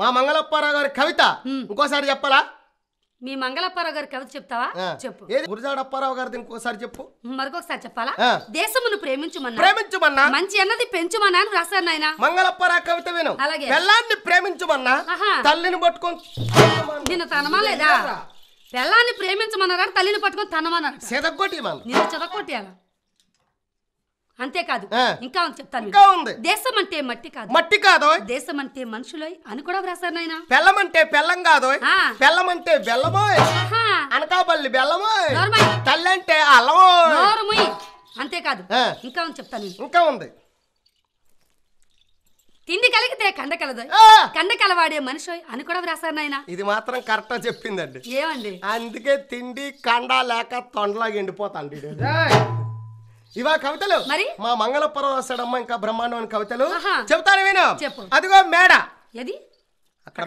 మా మంగళప్పారావు గారి కవిత ఇంకోసారి చెప్పాలా? మీ మంగళప్పారావు గారి కవిత చెప్తావా? చెప్పు. ఏది గురజాడ అప్పారావు గారిది ఇంకోసారి చెప్పు. మరొకసారి చెప్పాలా? దేశమును ప్రేమించుమన్నా ప్రేమించుమన్నా మంచి అన్నది పెంచుమన్నా అని రాశారు నాయన. మంగళప్పారావు కవిత విను. పెళ్ళాన్ని ప్రేమించుమన్నా తల్లిని పట్టుకొని నిన్ను తనమాలేదా? పెళ్ళాన్ని ప్రేమించమన్నారా తల్లిని పట్టుకొని తనమన్నారు. చెదగొట్టి నిన్ను చెదగొట్టేయాలా? అంతేకాదు ఇంకా చెప్తాను. దేశం అంటే మట్టి కాదు, మట్టి కాదు, దేశం అంటే మనుషులోయ్ అని కూడా రాశారు నాయన. పెళ్ళం అంటే పెళ్ళం కాదు, పెళ్ళం అంటే బెల్లమోయ్, అనకాపల్లి బెల్లమోయ్, తల్లి అంటే అల్లమోయ్. అంతేకాదు ఇంకా చెప్తాను. ఇంకా ఉంది. తిండి కలిగితే కండ కలదు, కండ కలవాడే మనిషి అని కూడా రాశారు నాయన. ఇది మాత్రం కరెక్ట్ చెప్పిందండి. ఏమండి? అందుకే తిండి కండ లేక తొండలాగా ఎండిపోతాండి. ఇవా కవితలు మరి మా మంగళపురం రాశాడమ్మా. ఇంకా బ్రహ్మాండమైన కవితలు చెప్తాను విను. అదిగో మేడ, ఏది అక్కడ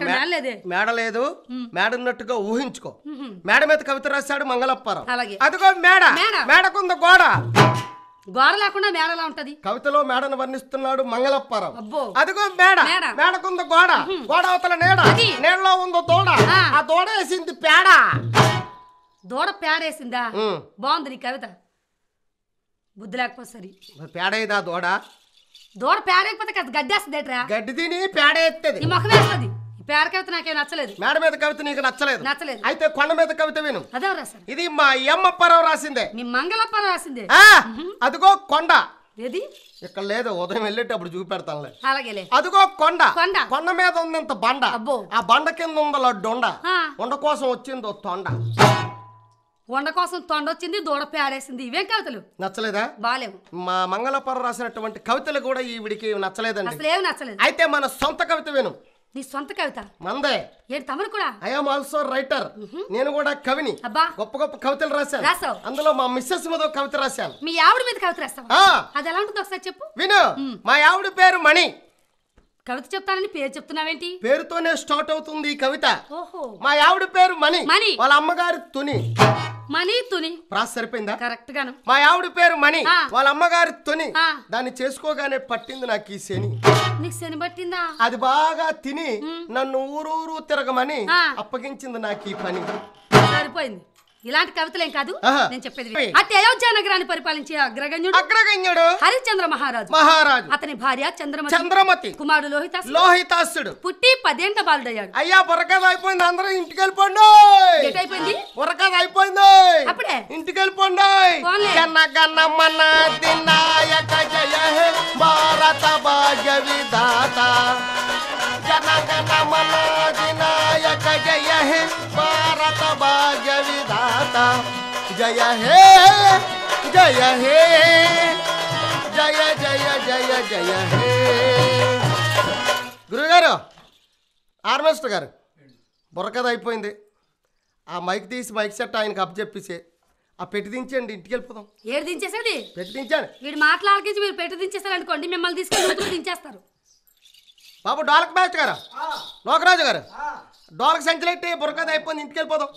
మేడ లేదు, మేడ ఉన్నట్టుగా ఊహించుకో. మేడ మీద కవిత రాశాడు మంగళపురం. అదిగో మేడ, మేడకుంద గోడ, గోడ లేకుండా మేడలా ఉంటది. కవితలో మేడను వర్ణిస్తున్నాడు మంగళపురం. అదిగో మేడ, మేడకుంద గోడ, గోడ అవతల నీడ, నీడలో ఉందో దూడ, ఆ దూడ వేసింది పేడ. దూడ పేడేసిందా? బాగుంది నీ కవిత. బుద్ధి లేకపోతే సరి. పేడేదా దూడ? దూడ పేడేకపోతే గడ్డేస్తుందేట్రా? గడ్డి తిని పేడ ఎత్తది, నీ ముఖం వేస్తుంది. ఈ పేడ కవిత నాకేం నచ్చలేదు. మేడ మీద కవిత నీకు నచ్చలేదు? నచ్చలేదు. అయితే కొండ మీద కవిత విను. అదే రాశారు. ఇది మా ఎమ్మప్పారావు రాసిందే. మీ మంగళప్పారావు రాసిందే. అదిగో కొండ, ఏది ఇక్కడ లేదు, ఉదయం వెళ్ళేటప్పుడు చూపెడతానులే. అలాగే. అదిగో కొండ, కొండ మీద ఉంది ఇంత బండ, ఆ బండ కింద ఉందో లడ్డొండ, ఉండ కోసం వచ్చిందో తొండ. వండ కోసం తొండొచ్చింది, దూడ పేడేసింది. ఇవేం కవితలు? నచ్చలేదా? బాలేవు. మా మంగళపురం రాసినటువంటి కవితలు కూడా ఈవిడికి నచ్చలేదండి. అసలు ఏమి నచ్చలేదు. అయితే మన సొంత కవిత విను. నీ సొంత కవిత? మందే. ఏంటి తమరు కూడా? I am also writer. నేను కూడా కవిని. గొప్ప గొప్ప కవితలు రాశాను. అందులో మా మిస్సెస్ మీద కవిత రాశాను. మీ ఆవిడ మీద కవిత రాస్తావా? అది ఎలా ఉంటుంది ఒకసారి చెప్పు. విను. మా ఆవిడ పేరు మణి. కవిత చెప్తానని పేరు చెప్తున్నావేంటి? పేరుతోనే స్టార్ట్ అవుతుంది ఈ కవిత. మా ఆవిడ పేరు మణి, వాళ్ళ అమ్మగారు తుని. మణి తుని ప్రాస సరిపోయిందా? కరెక్ట్ గాను. మా ఆవిడ పేరు మణి, వాళ్ళ అమ్మగారు తుని. దాన్ని చేసుకోగానే పట్టింది నాకు ఈ శని. నీకు శని పట్టిందా? అది బాగా తిని నన్ను ఊరూరు తిరగమని అప్పగించింది నాకు ఈ పని. సరిపోయింది. ఇలాంటి కవితలేం కాదు నేను చెప్పేది. అటు అయోధ్య నగరాన్ని పరిపాలించే అగ్రగణ్యుడు హరిశ్చంద్ర మహారాజు. అతని భార్య చంద్రమతి, కుమారుడు లోహితాసుడు. పుట్టి 10 ఏళ్ల బాలుడయ్యాడు. అయ్యా బుర్రకథ అయిపోయింది, అందరూ ఇంటికి వెళ్ళిపోండి. అయిపోయింది బుర్రకథ అయిపోయింది, అప్పుడే ఇంటికి వెళ్ళిపోండి. జనగణమన దినాయక జయ హే భారత భాగ్య విధాత, జనగణమన దినాయక జయ హే భారత భాగ్య విధాత, జయ హే జయ హే జయ జయ జయ జయ హే. గురుగారు, ఆర్మిస్టర్ గారు, బుర్రకథ అయిపోయింది. ఆ మైక్ తీసి మైక్ సెట్ ఆయనకి అప్పచెప్పేసి ఆ పెట్టి దించండి, ఇంటికి వెళ్ళిపోదాం. ఏడు దించేసేది? పెట్టి దించాను. వీడు మాట్లాడికి మీరు పెట్టి దించేసారు అనుకోండి, మిమ్మల్ని తీసుకెళ్ళి దించేస్తారు. బాబు డోలక్ మాస్టర్ గారు, లోకరాజు గారు, డోలక్ సంచలెట్టి బుర్రకథ అయిపోయింది, ఇంటికి వెళ్ళిపోదాం.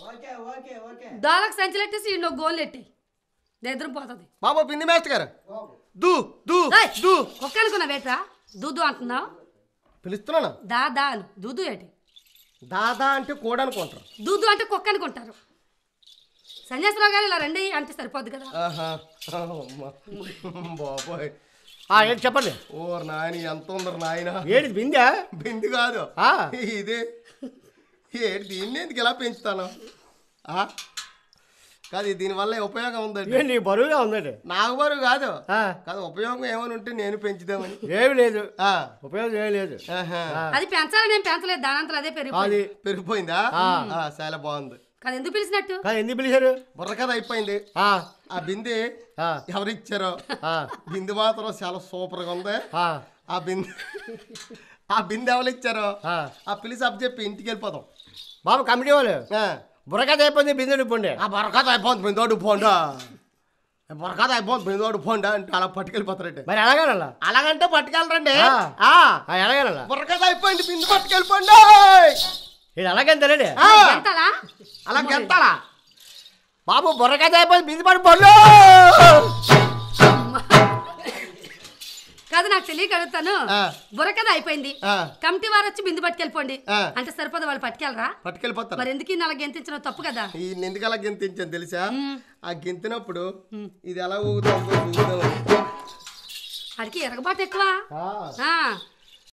డోలక్ సంచలెట్టేసి ఇంకో గోల్ ఎట్టి నిద్ర పోతుంది. బాబు బింది మాస్టర్ గారు, దూ దూ దూ ఒక్క అనుకున్నా వేట్రా, దూదు అంటున్నావు? పిలుస్తున్నాను. దాదా అను. దూదు ఏంటి? దాదా అంటే కూడా అనుకుంటారు, దూదు అంటే కుక్క అనుకుంటారు. సన్యాసరావు గారు ఇలా రండి అంటే సరిపోద్ది కదా. బాబోయ్ ఏంటి చెప్పండి. ఓ నాయన ఎంత ఉందరు నాయన. ఏంటి బిందా? బింది కాదు ఇదే. ఏంటి దీన్ని ఎందుకు ఇలా పెంచుతాను? కాదు, దీనివల్ల ఉపయోగం ఉందండి. బరువుగా ఉందండి. నాకు బరువు కాదు, కాదు ఉపయోగం ఏమని ఉంటే నేను పెంచుదామని. ఏమి లేదు, ఉపయోగం ఏమి లేదు. అది పెంచాలని నేను పెంచలేదు, దానంతరం అదే పెరిగిపోయిందా? చాలా బాగుంది. కాదు ఎందుకు పిలిచినట్టు? ఎందుకు పిలిచారు? బుర్రకథ అయిపోయింది. ఆ బింది ఎవరిచ్చారో, బింది మాత్రం చాలా సూపర్ గా ఉంది. ఆ బింది ఎవరు ఇచ్చారో ఆ పిలిచి అప్పు చెప్పి ఇంటికి వెళ్ళిపోదాం. బాబు కమిటీ వాళ్ళు బుర్రకథ అయిపోయింది, బిందోడు పోండి. ఆ బుర్రకథ అయిపోయింది, బిందోడు పోండా. బుర్రకథ అయిపోయింది, బిందోడు పోండా అంటే అలా పట్టుకెళ్ళిపోతారండి. మరి ఎలాగనలా? అలాగంటే పట్టుకెళ్ళరండి. ఎలాగనలా? బుర్రకథ అయిపోయింది, బిందు పట్టుకెళ్ళిపోండి. అలాగంతేనండి, అలా గెంతాలా? బాబు బుర్రకథ అయిపోయింది, బిందు పడి పళ్ళు. కాదు నాకు తెలియక అడుగుతాను బుర్రకథ అయిపోయింది కమిటీ వారు వచ్చి బిందు పట్టుకెళ్ళిపోండి అంటే సరిపోదు వాళ్ళు పట్టుకెళ్ళరా పట్టుకెళ్ళిపోతారు మరి ఎందుకు అలా గెంతించడం తప్పు కదా ఈ ఎందుకు అలా గెంతించాను తెలుసా ఆ గెంతినప్పుడు ఇది ఎలా ఊగుతాం అడికి ఎరగబాటు ఎక్కువ